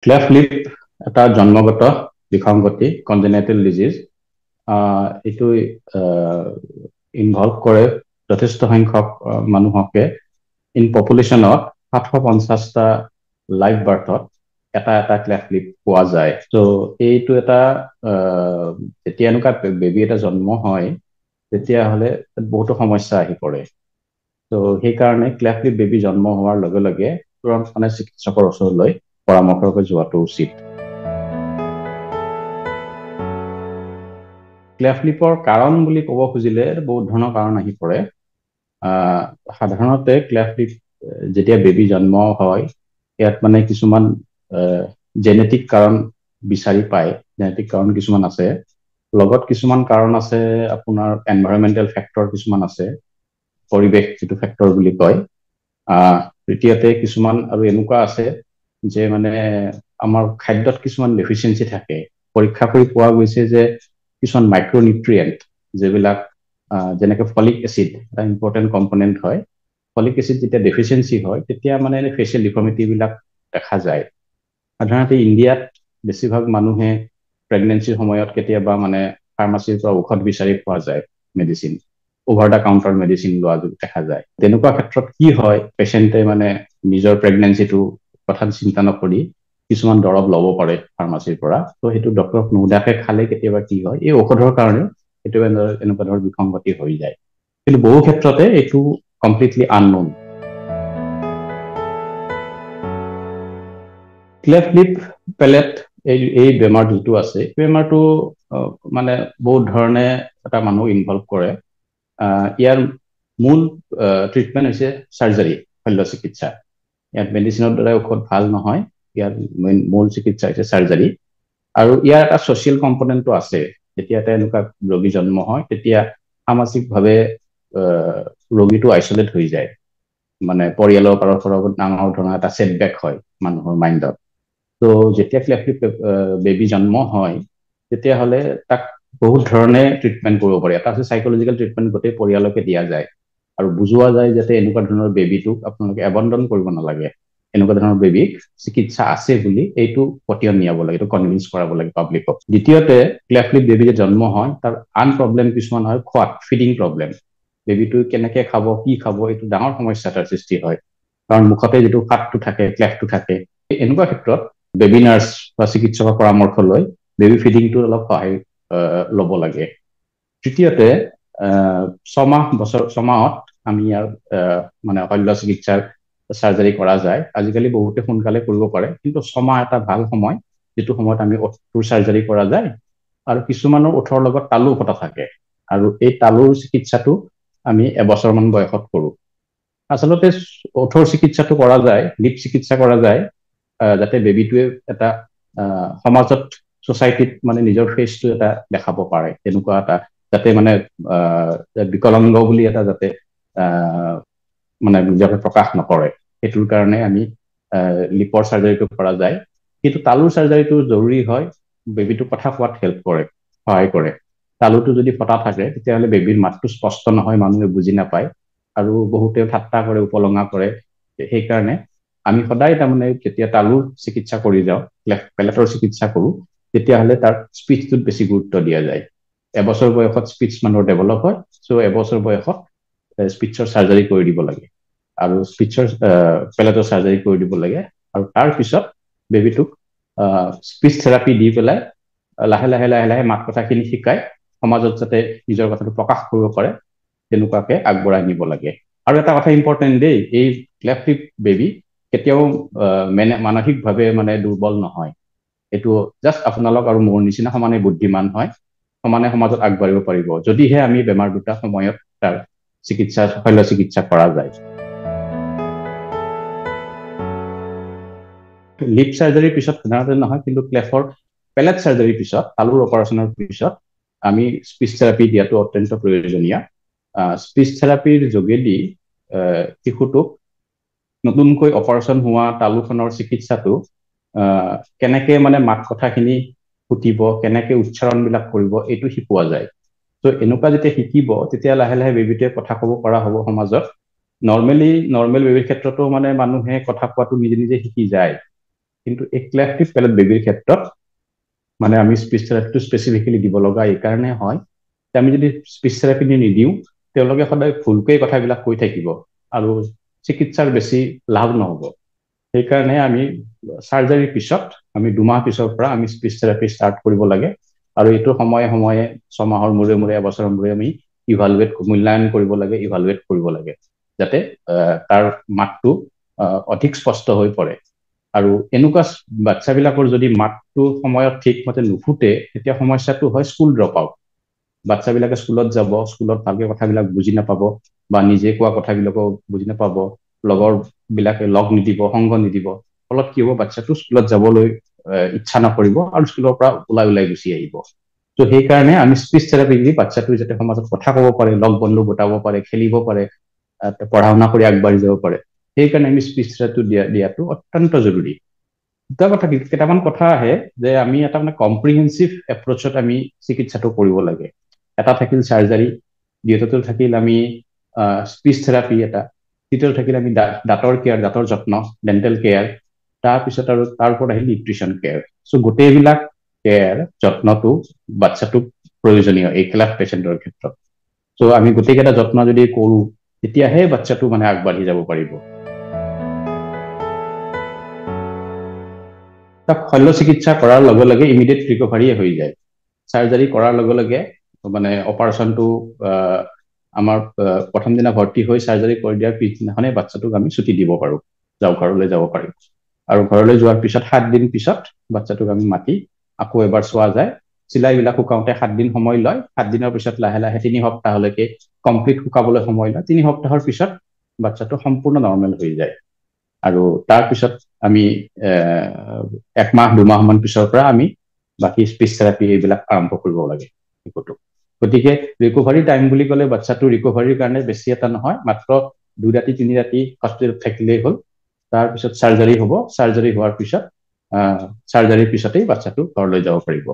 Cleft lip এটা জন্মগত বিসংগতি কনজেনিটেল ডিজিজ। এইটো ইনভলভ কৰে যথেষ্ট সংখ্যক মানুহকে। ইন পপুলেশ্যনত 750টা লাইভ বাৰ্থত এটা এটা ক্লেফ্ট লিপ পোৱা যায়। ত' এইটো এটা যেতিয়া এনেকুৱা বেবী এটা জন্ম হয় তেতিয়াহ'লে বহুতো সমস্যা আহি পৰে। ত' সেইকাৰণে ক্লেফ্ট লিপ বেবী জন্ম হোৱাৰ লগে লগে তুৰন্ত মানে চিকিৎসকৰ ওচৰলৈ পৰামৰ্শ কৰি যোৱাটো উচিত। ক্লেফ্ট লিপৰ কাৰণ বুলি ক'ব খুজিলে বহুত ধৰণৰ কাৰণ আহি পৰে। সাধাৰণতে ক্লেফ্ট লিপ যেতিয়া বেবী জন্ম হয় ইয়াত মানে কিছুমান জেনেটিক কাৰণ বিচাৰি পায়। জেনেটিক কাৰণ কিছুমান আছে, লগত কিছুমান কাৰণ আছে আপোনাৰ এনভাইৰনমেণ্টেল ফেক্টৰ কিছুমান আছে, পৰিৱেশ যিটো ফেক্টৰ বুলি কয়। তৃতীয়তে কিছুমান আৰু এনেকুৱা আছে যে মানে আমাৰ খাদ্যত কিছুমান ডেফিচিয়েঞ্চি থাকে। পৰীক্ষা কৰি পোৱা গৈছে যে কিছুমান মাইক্ৰনিউট্ৰিয়েণ্ট যিবিলাক যেনেকৈ ফলিক এচিড এটা ইম্পৰ্টেণ্ট কম্পনেণ্ট হয়। ফলিক এচিড যেতিয়া ডেফিচিয়েঞ্চি হয় তেতিয়া মানে ফেচিয়েল ডিফৰ্মিটিবিলাক দেখা যায়। সাধাৰণতে ইণ্ডিয়াত বেছিভাগ মানুহে প্ৰেগনেঞ্চিৰ সময়ত কেতিয়াবা মানে ফাৰ্মাচীৰ পৰা ঔষধ বিচাৰি পোৱা যায়, medicine over the counter medicine লোৱা দেখা যায়। তেনেকুৱা ক্ষেত্ৰত কি হয়, পেচেণ্টে মানে নিজৰ প্ৰেগনেঞ্চিটো কথা চিন্তা নকৰি কিছুমান দৰৱ ল'ব পাৰে ফাৰ্মাচীৰ পৰা। ত' সেইটো ডক্তৰক নোসোধাকে খালে কেতিয়াবা কি হয়, এই ঔষধৰ কাৰণে কেতিয়াবা এনেকুৱা ধৰণৰ বিসংগতি হৈ যায়। কিন্তু বহু ক্ষেত্ৰতে এইটো completely unknown. Cleft lip palate এই বেমাৰ যিটো আছে, এই বেমাৰটো মানে বহুত ধৰণে এটা মানুহ ইনভলভ কৰে। ইয়াৰ মূল ট্ৰিটমেণ্ট হৈছে চাৰ্জাৰী, শল্য চিকিৎসা। ইয়াত মেডিচিনৰ দ্বাৰা ঔষধ ভাল নহয়, ইয়াৰ মূল চিকিৎসা হৈছে চাৰ্জাৰী। আৰু ইয়াৰ এটা ছ'চিয়েল কম্পনেণ্টটো আছে। যেতিয়া এটা এনেকুৱা ৰোগী জন্ম হয় তেতিয়া সামাজিকভাৱে ৰোগীটো আইচলেট হৈ যায়। মানে পৰিয়ালৰ পৰা ডাঙৰ ধৰণৰ এটা ছেটবেক হয় মানুহৰ মাইণ্ডত। ত' যেতিয়া ক্লেফ্ট লিপ বেবী জন্ম হয় তেতিয়াহ'লে তাক বহুত ধৰণে ট্ৰিটমেণ্ট কৰিব পাৰি। এটা হৈছে চাইকলজিকেল ট্ৰিটমেণ্ট, গোটেই পৰিয়ালকে দিয়া যায় আৰু বুজোৱা যায় যাতে এনেকুৱা ধৰণৰ বেবীটোক আপোনালোকে এবণ্ডন কৰিব নালাগে। এনেকুৱা ধৰণৰ বেবীক চিকিৎসা আছে বুলি এইটো পতিয়ন নিয়াব লাগে, এইটো কনভিন্স কৰাব লাগে পাব্লিকক। দ্বিতীয়তে, ক্লেফ্ট লিপ বেবী যে জন্ম হয় তাৰ আন প্ৰব্লেম কিছুমান হয়, খোৱাত, ফিডিং প্ৰব্লেম। বেবীটো কেনেকে খাব, কি খাব, এইটো ডাঙৰ সমস্যা এটাৰ সৃষ্টি হয়। কাৰণ মুখতে যিটো কাটটো থাকে, ক্লেফ্টটো থাকে, এনেকুৱা ক্ষেত্ৰত বেবী নাৰ্ছ বা চিকিৎসকৰ পৰামৰ্শ লৈ বেবী ফিডিংটো অলপ সহায় ল'ব লাগে। তৃতীয়তে, ছমাহত আমি ইয়াৰ মানে শল্য চিকিৎসাৰ চাৰ্জাৰী কৰা যায়। আজিকালি বহুতে সোনকালে কৰিব পাৰে, কিন্তু ছমাহ এটা ভাল সময় যিটো সময়ত আমি ওঠৰ চাৰ্জাৰী কৰা যায়। আৰু কিছুমানৰ ওঠৰ লগত তালু ফটা থাকে আৰু এই তালুৰ চিকিৎসাটো আমি এবছৰমান বয়সত কৰোঁ। আচলতে ওঠৰ চিকিৎসাটো কৰা যায়, লিপ চিকিৎসা কৰা যায় যাতে বেবীটোৱে এটা সমাজত, ছ'চাইটিত মানে নিজৰ ফেচটো এটা দেখাব পাৰে, তেনেকুৱা এটা যাতে মানে বিকলাংগ বুলি এটা যাতে মানে নিজকে প্ৰকাশ নকৰে, সেইটোৰ কাৰণে আমি লিপৰ চাৰ্জাৰীটো কৰা যায়। কিন্তু তালুৰ চাৰ্জাৰীটো জৰুৰী হয়, বেবীটো কথা কোৱাত হেল্প কৰে, সহায় কৰে। তালুটো যদি ফটা থাকে তেতিয়াহ'লে বেবীৰ মাতটো স্পষ্ট নহয়, মানুহে বুজি নাপায় আৰু বহুতে ঠাট্টা কৰে, উপলঙা কৰে। সেইকাৰণে আমি সদায় তাৰমানে যেতিয়া তালুৰ চিকিৎসা কৰি যাওঁ, পেলেটৰ চিকিৎসা কৰোঁ, তেতিয়াহ'লে তাৰ স্পীচটোত বেছি গুৰুত্ব দিয়া যায়। এবছৰ বয়সত স্পীচ মানুহৰ ডেভেলপ হয়, চ' এবছৰ বয়সত স্পীচৰ চাৰ্জাৰী কৰি দিব লাগে আৰু স্পীচৰ পেলেটৰ চাৰ্জাৰী কৰি দিব লাগে। আৰু তাৰপিছত বেবীটোক স্পীচ থেৰাপি দি পেলাই লাহে লাহে লাহে লাহে মাত কথাখিনি শিকাই সমাজত যাতে নিজৰ কথাটো প্ৰকাশ কৰিব পাৰে, তেনেকুৱাকে আগবঢ়াই নিব লাগে। আৰু এটা কথা ইম্পৰ্টেণ্ট দেই, এই ক্লেফ্ট লিপ বেবী কেতিয়াও মানসিকভাৱে মানে দুৰ্বল নহয়। এইটো জাষ্ট আপোনালোক আৰু মোৰ নিচিনা সমানে বুদ্ধিমান হয়, সমানে সমাজত আগবাঢ়িব পাৰিব, যদিহে আমি বেমাৰ দুটা সময়ত তাৰ শল্য চিকিৎসা কৰা যায়। লিপ চাৰ্জাৰীৰ পিছত সাধাৰণতে নহয়, কিন্তু ক্লেফৰ পেলেট চাৰ্জাৰীৰ পিছত, তালুৰ অপাৰেশ্যনৰ পিছত আমি স্পীচ থেৰাপি দিয়াটো অত্যন্ত প্ৰয়োজনীয়। স্পীচ থেৰাপিৰ যোগেদি শিশুটোক নতুনকৈ অপাৰেশ্যন হোৱা তালুখনৰ চিকিৎসাটো কেনেকে মানে মাত কথাখিনি ফুটিব, কেনেকে উচ্চাৰণবিলাক কৰিব, এইটো শিকোৱা যায়। ত' এনেকুৱা যেতিয়া শিকিব তেতিয়া লাহে লাহে বেবীটোৱে কথা ক'ব পৰা হ'ব সমাজত। নৰ্মেল বেবীৰ ক্ষেত্ৰতো মানে মানুহে কথা কোৱাটো নিজে নিজে শিকি যায়। কিন্তু এক্লেভটিভ পেলেট বেবীৰ ক্ষেত্ৰত মানে আমি স্পীচ থেৰাপিটো স্পেচিফিকেলি দিব লগা এইকাৰণে হয় যে আমি যদি স্পীচ থেৰাপি নিদিওঁ তেওঁলোকে সদায় ভুলকৈ কথাবিলাক কৈ থাকিব আৰু চিকিৎসাৰ বেছি লাভ নহ'ব। সেইকাৰণে আমি চাৰ্জাৰীৰ পিছত আমি 2 মাহ পিছৰ পৰা আমি স্পীচ থেৰাপি ষ্টাৰ্ট কৰিব লাগে আৰু এইটো সময়ে সময়ে 6 মাহৰ মূৰে মূৰে এবছৰৰ মূৰে আমি মূল্যায়ন কৰিব লাগে, ইভালুৱেট কৰিব লাগে যাতে তাৰ মাতটো অধিক স্পষ্ট হৈ পৰে। আৰু এনেকুৱা বাচ্চাবিলাকৰ যদি মাতটো সময়ত ঠিকমতে নুফুটে তেতিয়া সমস্যাটো হয় স্কুল ড্ৰপ আউট। বাচ্চাবিলাকে স্কুলত যাব, স্কুলত ভালকে কথাবিলাক বুজি নাপাব বা নিজে কোৱা কথাবিলাকো বুজি নাপাব, লগৰবিলাকে লগ নিদিব, সংগ নিদিব, ফলত কি হ'ব বাচ্চাটো স্কুলত যাবলৈ ইচ্ছা নকৰিব আৰু স্কুলৰ পৰা ওলাই গুচি আহিব। তো সেইকাৰণে আমি স্পীচ থেৰাপি দি বাচ্চাটো যাতে সমাজত কথা ক'ব পাৰে, লগ বন্ধু গোটাব পাৰে, খেলিব পাৰে, পঢ়া শুনা কৰি আগবাঢ়ি যাব পাৰে, সেইকাৰণে আমি স্পীচ থেৰাপিটো দিয়াটো অত্যন্ত জৰুৰী। কেইটামান কথা আহে যে আমি এটা মানে কম্প্ৰিহেনচিভ এপ্ৰ'চত আমি চিকিৎসাটো কৰিব লাগে। এটা থাকিল চাৰ্জাৰী, দ্বিতীয়টো থাকিল আমি স্পীচ থেৰাপি, এটা তৃতীয়টো থাকিল আমি দাঁতৰ কেয়াৰ, দাঁতৰ যত্ন, ডেণ্টেল কেয়াৰ, তাৰপিছত আৰু তাৰ ওপৰত আহিল নিউট্ৰিশ্যন কেয়াৰ। চ' গোটেইবিলাক কেয়াৰ যত্নটো বাচ্চাটোক প্ৰয়োজনীয় এক্লেভ পেচেণ্টৰ ক্ষেত্ৰত। চ' আমি গোটেইকেইটা যত্ন যদি কৰোঁ তেতিয়াহে বাচ্চাটো মানে আগবাঢ়ি যাব পাৰিব। শল্য চিকিৎসা কৰাৰ লগে লগে ইমিডিয়েট ৰিকভাৰীয়ে হৈ যায়। চাৰ্জাৰী কৰাৰ লগে লগে মানে অপাৰেশ্যনটো আমাৰ প্ৰথম দিনা ভৰ্তি হৈ চাৰ্জাৰী কৰি দিয়াৰ পিছদিনাখনে বাচ্চাটোক আমি ছুটি দিব পাৰোঁ, ঘৰলৈ যাব পাৰিম। আৰু ঘৰলৈ যোৱাৰ পিছত 7 দিন পিছত বাচ্চাটোক আমি মাতি আকৌ এবাৰ চোৱা যায়। চিলাইবিলাক শুকাওঁতে 7 দিন সময় লয়। 7 দিনৰ পিছত লাহে লাহে 3 সপ্তাহলৈকে কমপ্লিট শুকাবলৈ সময় লয়। 3 সপ্তাহৰ পিছত বাচ্চাটো সম্পূৰ্ণ নৰ্মেল হৈ যায়। আৰু তাৰপিছত আমি 1 মাহ 2 মাহ মান পিছৰ পৰা আমি বাকী স্পীচ থেৰাপি এইবিলাক আৰম্ভ কৰিব লাগে। গতিকে ৰিকভাৰী টাইম বুলি ক'লে বাচ্চাটো ৰিকভাৰীৰ কাৰণে বেছি এটা নহয়, মাত্ৰ 2 ৰাতি 3 ৰাতি হস্পিটেলত থাকিলেই হ'ল। তাৰপিছত চাৰ্জাৰী হ'ব, চাৰ্জাৰী হোৱাৰ পিছত চাৰ্জাৰীৰ পিছতেই বাচ্চাটো ঘৰলৈ যাব পাৰিব।